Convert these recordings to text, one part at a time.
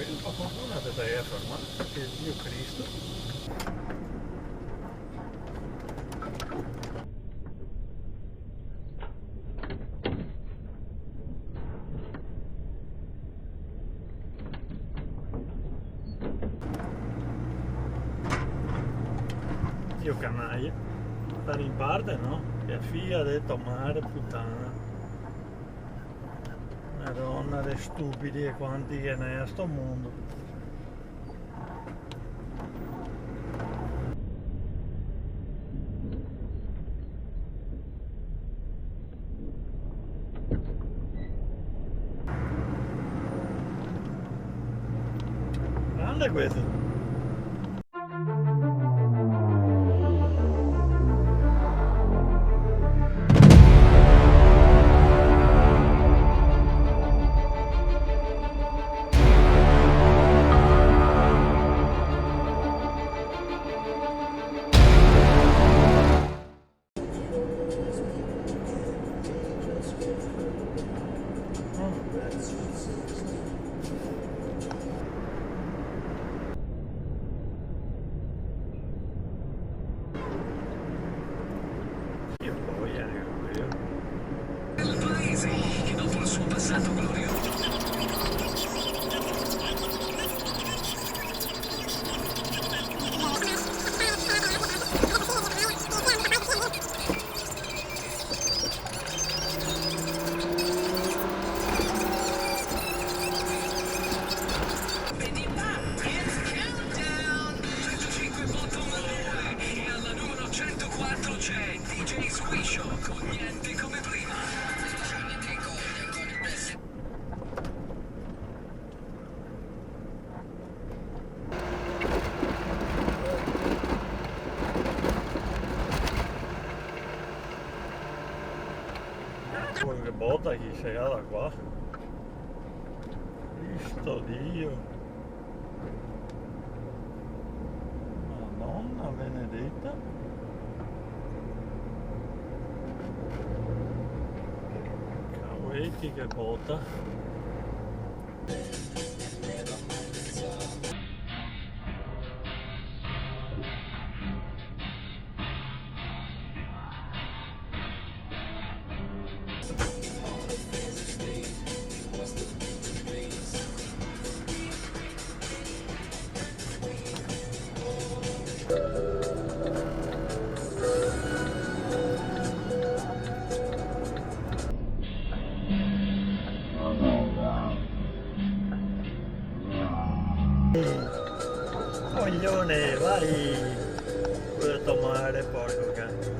un po' fortuna te stai a fermare, che Dio Cristo. Dio canaglia, stare in parte no? Che figlia detto mare puttana. Madonna dei stupidi e quanti che ne è a sto mondo. Grande questo. Io poi io. Il paese che dopo il suo passato glorioso. DJ Squisho con niente come prima. Che botta chi sei da qua. Cristo Dio. Madonna benedetta. Cavaletti che botta. Coglione, vai! Vuoi tomare, porco cane.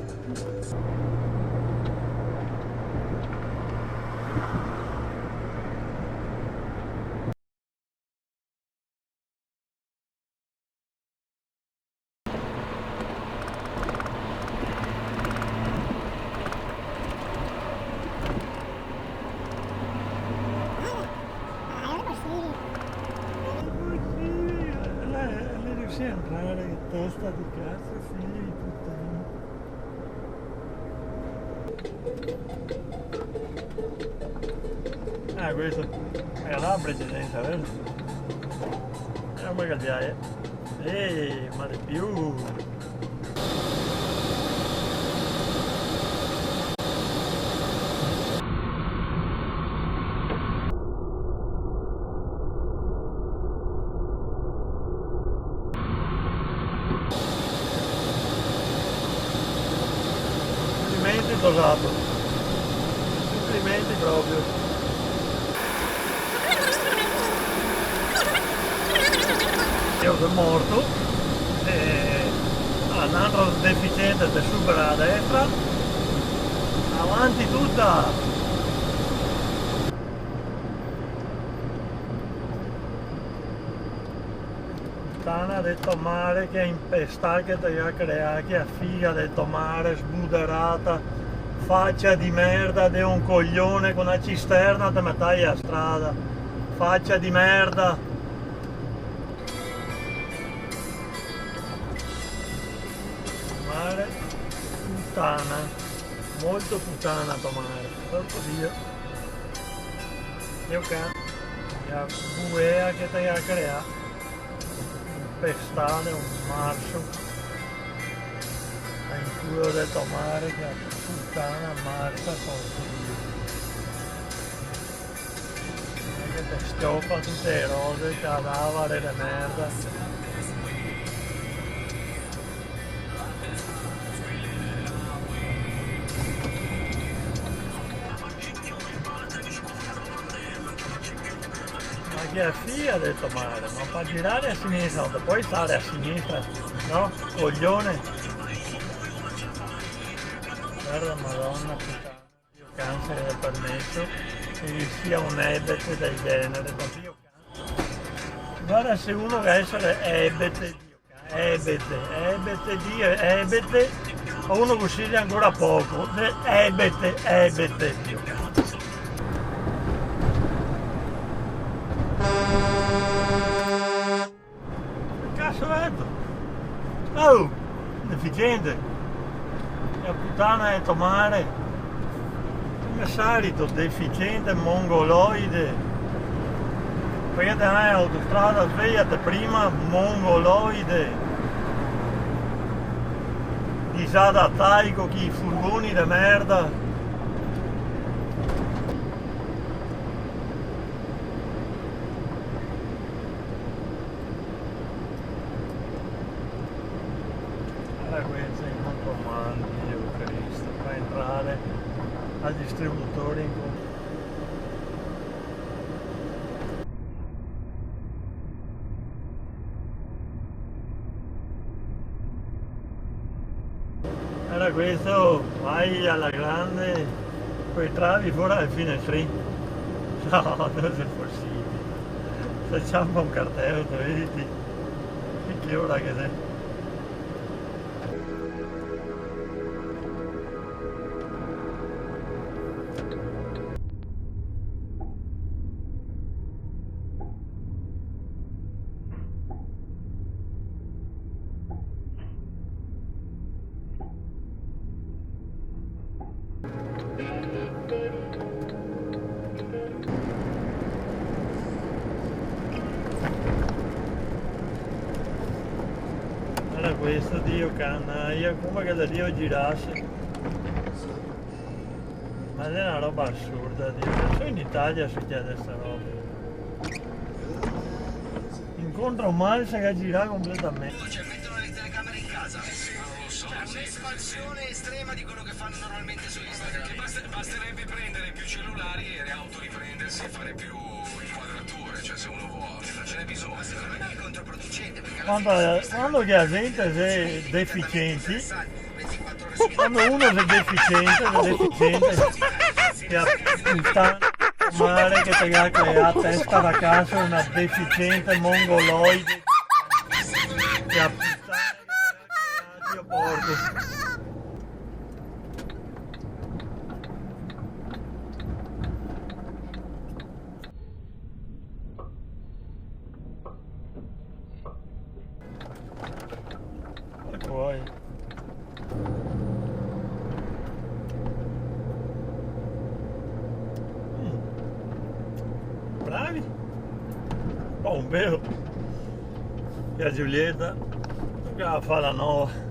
Riesci a entrare, che testa di cazzo, figli di puttana. Ah, questo è la precedenza, vero? È un bagagliaio. Ehi, ma di più! Complimenti dosato, complimenti proprio. Io sono morto e un altro deficiente ti supera a destra, avanti tutta. Puttana detto mare che impesta che ti ha creato, che figa detto mare sbuderata, faccia di merda di un coglione con una cisterna te mettai a strada, faccia di merda. Mare puttana, molto puttana tua mare, porco Dio. Io cazzo. la buea che ti ha creato un pestale, un marcio in culo del tomare che puttana marcia che ti stoppa tutte le rose, cadavere di merda. Che è figlia del tomare, ma fa girare a sinistra, non puoi stare a sinistra, no? Coglione! Guarda madonna puttana, Dio cansa del permesso che vi sia un ebete del genere, ma Dio cansa. Guarda se uno deve essere ebete, ebete, Dio, ebete, o uno così ancora poco, ebete, Dio cansa. Oh, deficiente, la puttana è tomare, come salito, deficiente, mongoloide, perché te ne hai autostrada, svegliate prima, mongoloide, disadattati con i furgoni di merda. Questo è un comando, Dio Cristo, fa entrare al distributore in era questo, vai alla grande, quei travi fuori dal finestrino. No, non è possibile. Se ciampa un cartello, vedi? E che ora che sei? Era questo, Dio cannaia, come che da Dio girasse. Ma è una roba assurda, Dio. Solo in Italia succede questa roba. Incontra un mare che gira completamente. Cioè, mettono le telecamere in casa. Non lo so. C'è un'espansione estrema di quello che fanno normalmente su Instagram. Basterebbe prendere più cellulari e autoriprendersi e fare più inquadrature, cioè se uno vuole, non ce n'è bisogno. Secondo me è controproducente perché Quando che la gente è deficienti, quando uno è deficiente, che ha puttana mare che ti ha creato testa da caso, una deficiente mongoloide, che ha puttana che ti ha creato, io porco. E poi bravi, un vero e a Giulietta che la fa la nuova.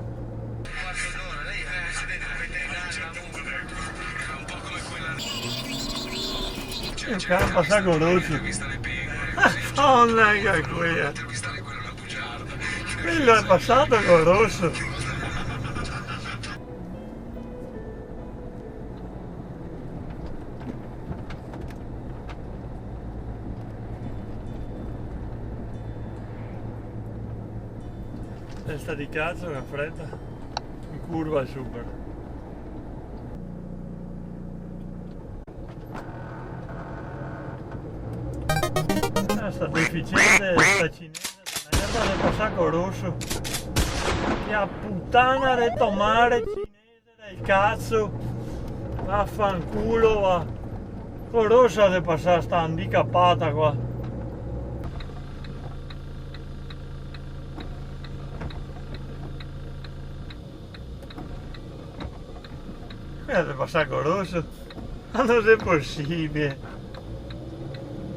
Il campo sa con Lucio. Non è che qui quello è passato con Rosso. Testa di cazzo che fretta, in curva è super. Sta deficiente, sta cinese, merda del passaco rosso. Che puttana del tomare cinese del cazzo. Vaffanculo va. Con rossa de passare sta handicappata qua. Deve passare con rosso. Ma non è possibile.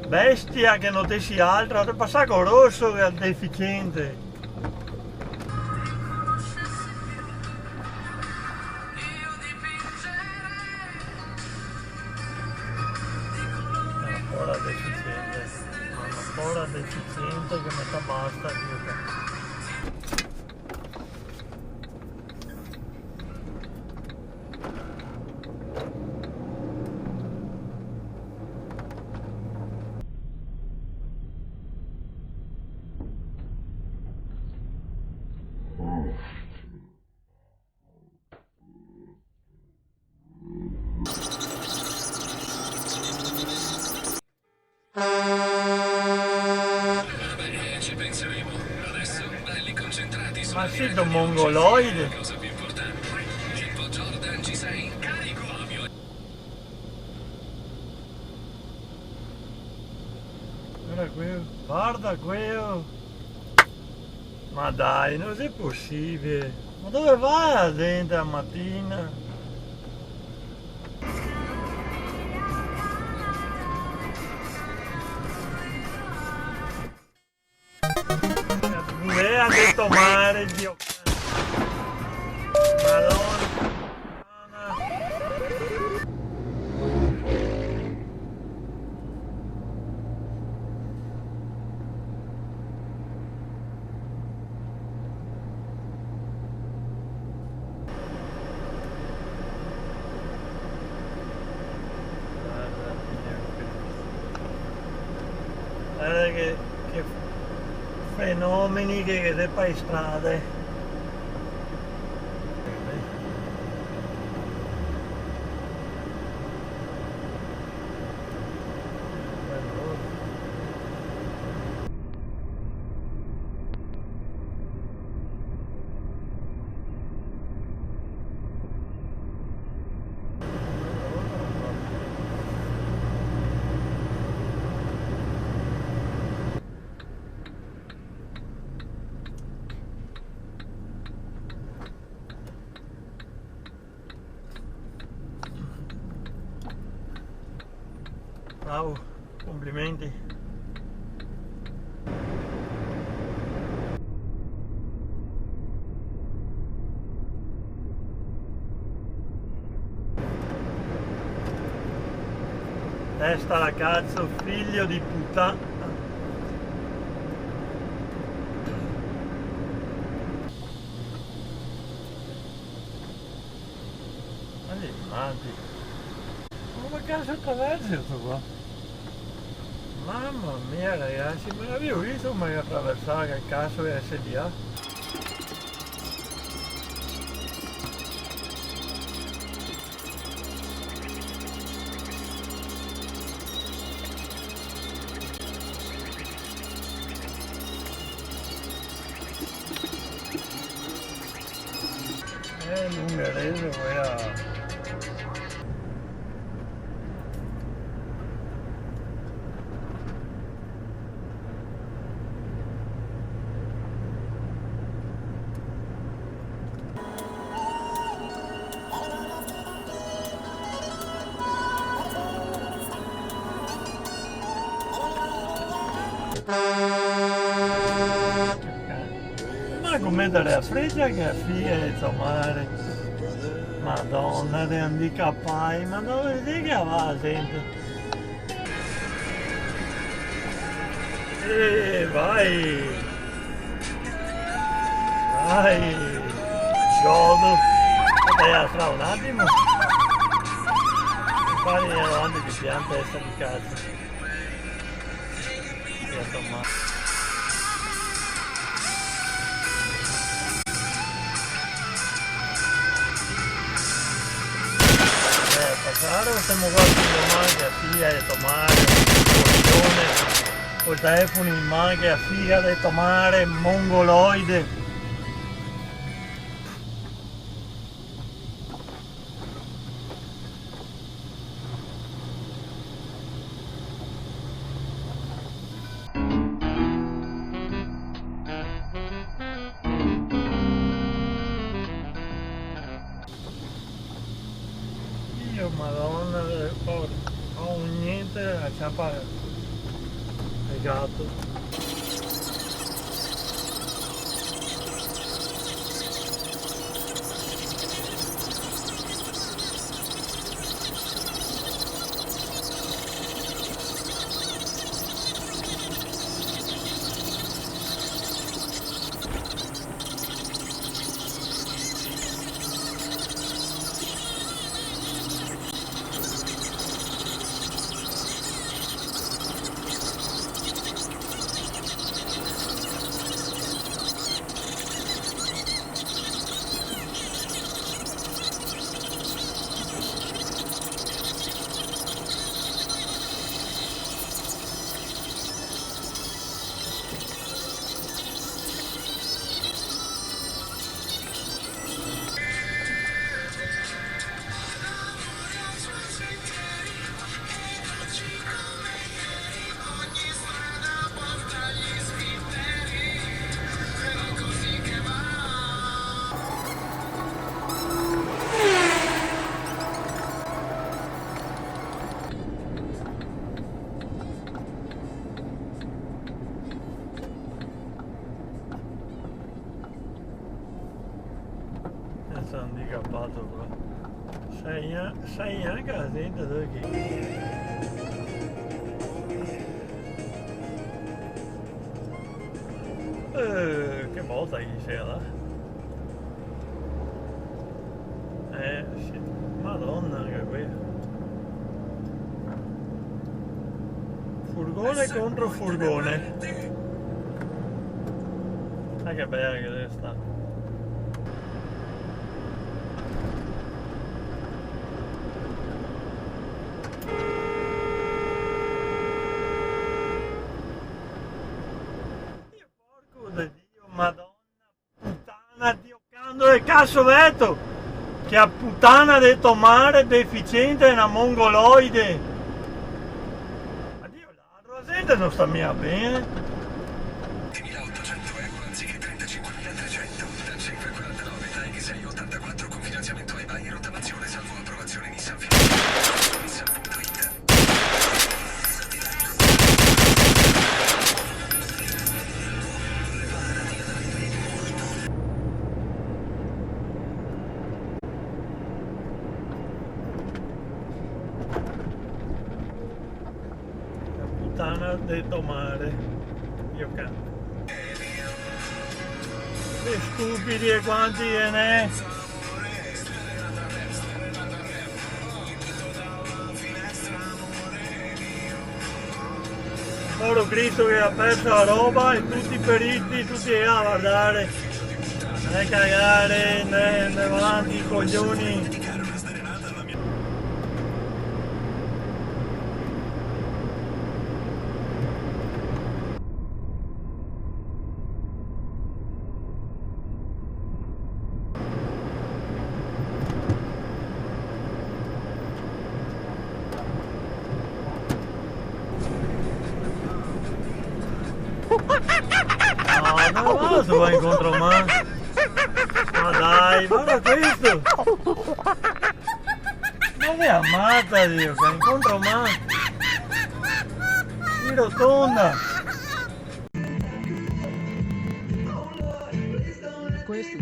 Bestia che non ti sia altro, ti passa con rosso che è deficiente. Una fora deficiente che metà basta che... Ci penseremo. Adesso belli concentrati su. Ma sì, da mongoloide. Cosa più importante. Tipo Jordan, ci sei? Carico. Guarda quello, guarda quello. Ma dai, non è possibile. Ma dove vai la gente la mattina? Dove ha detto mare, Dio? Madonna. Guarda che fenomeni che vede per strade. Bravo, complimenti. Testa la cazzo, figlio di puttana. Allì, avanti. Ma cazzo attraverso questo qua? Mamma mia ragazzi, ma l'avevo visto mai attraversare il caso e SDA? L'ungherese quella... Ma come dare a freccia che a figlia di tomare? Madonna, di handicappai, ma dove sei che va gente? Vai! Vai! Godo! Stai a fra un attimo? Fare avanti di pianta testa di cazzo. Passare o stiamo guardando anche a figlia di tomare, col telefono in mano a figlia di tomare, mongoloide. Madonna, ho niente a ciapare. gatto. Sono handicappato qua. Sai anche la gente dove che volta che c'era? Sì. Madonna che qui. Furgone contro furgone. Ah, che bella che deve stare. Madonna puttana, Dio cando del cazzo vetto! Che a puttana de tomare deficiente e una mongoloide! Addio ladro, la gente non sta mica bene! 20.800 euro anziché 35.300, da 5,49, TAG 684 con finanziamento ai buy e rottamazione salvo approvazione Nissan Finale. Nissan.it. Puttana de tomare, io canto. Che stupidi e quanti ne è? Oro Cristo che ha perso la roba e tutti i periti, tutti a guardare, a cagare, ne avanti i coglioni. No, non vado se va incontro a me. Ma dai, guarda questo! Ma che ammazza Dio, che incontro a me! In rotonda! Questo